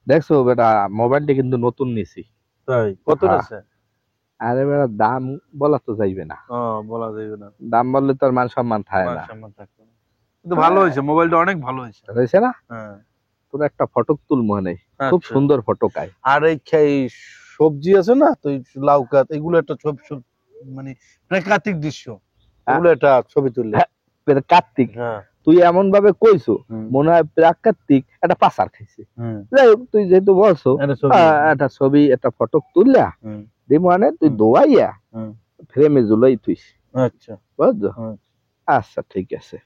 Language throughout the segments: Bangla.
দেখছো বেটা, মোবাইলটা কিন্তু নতুন নিছি। তাই কত হ্যাঁ। আছে? আরে বেটা, দাম বলা তো যাইবে না। বলা যাবে না। দাম বললে তো আর মান সম্মান থাকে মান না। সম্মান থাকবে না। কিন্তু ভালো হয়েছে, মোবাইলটা অনেক ভালো হয়েছে। হয়েছে না? হ্যাঁ। তোর একটা ফটক তুল মনে, খুব আচ্ছা। সুন্দর ফটক আয়। আর এই সবজি আছে না, তো লাউ গাছ, এগুলো একটা মানে প্রাকৃতিক দৃশ্য, এগুলো একটা ছবি তুললে। হ্যাঁ, কার্তিক হ্যাঁ। তুই এমন ভাবে কইছো মনে হয় প্রাকৃতিক একটা পাচার খাইছে। যাই হোক, তুই যেহেতু বলছো একটা ছবি একটা ফটক তুললা দি মানে তুই দোয়াইয়া ফ্রেমে ঝুলাই তুইস। আচ্ছা বুঝছো? আচ্ছা ঠিক আছে।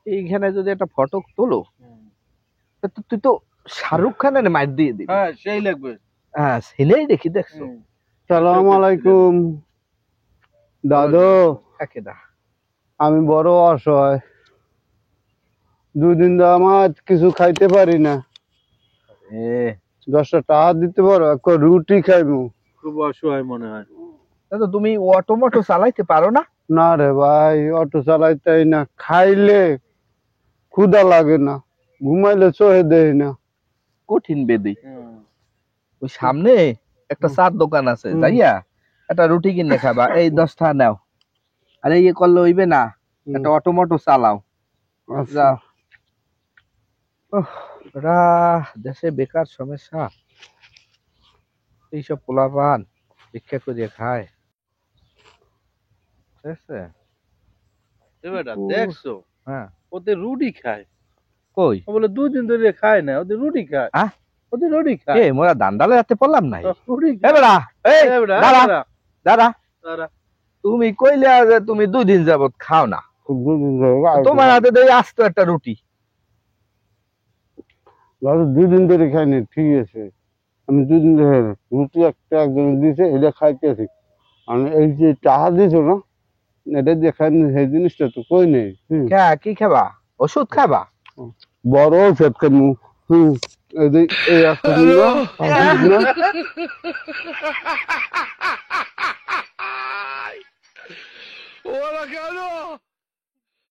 এইখানে যদি একটা ফটক তোলো, তুই তো শাহরুখ খানের মাইর দিয়ে দিবি। হ্যাঁ, সেই লাগবে। হ্যাঁ, সিনেই দেখি দেখছো। সালাম আলাইকুম দাদু। কেডা? আমি বড় অসহায়, দুদিন ধরে আমার কিছু খাইতে পারি না। 10টা টাকা দিতে পারো, একটা রুটি খাইবো। খুব অসহায় মনে হয়। তো তুমি অটোমোটো চালাইতে পারো না? না রে ভাই, অটো চালাইতেই না, খাইলে ক্ষুধা লাগে না, ঘুমাইলে চোখে দেই না। কঠিন বেদি। ওই সামনে একটা চার দোকান আছে, যাইয়া একটা রুটি কিনে খাবা, এই 10 টাকা নাও। আরে ইয়ে করলে হইবে না, একটা অটোমোটো চালাও। যাও। দেশে বেকার সমস্যা, এইসব পোলাপান ভিক্ষা করিয়া খায়। ঠিক আছে? এবারে দেখছো, হ্যাঁ, ওদের রুটি খায়। কই বলে 2 দিন ধরে খায় না, ওদের রুটি খায়। ওদের রুটি খায়। এ মোরা দান্ডালে রাতে পড়লাম নাই। রুটি এ বেড়া, এই দাঁড়া দাঁড়া, দাঁড়া। তুমি কইলে যে তুমি 2 দিন যাবত খাও না, তোমার হাতে দেই আস্ত একটা রুটি। দাদু 2 দিন ধরে খাইনি, ঠিক আছে, আমি 2 দিন ধরে রুটি একটা একজন দিয়েছে, এটা খাইতেছি। আমি এই যে টাকা দিছো না, এটা দিয়ে খাইনি, সেই জিনিসটা তো কই নেই। কি খাবা? ওষুধ খাবা? বড় ওষুধ খাইমু। এই একটা দিন না, 5 দিন না। ওরা কেন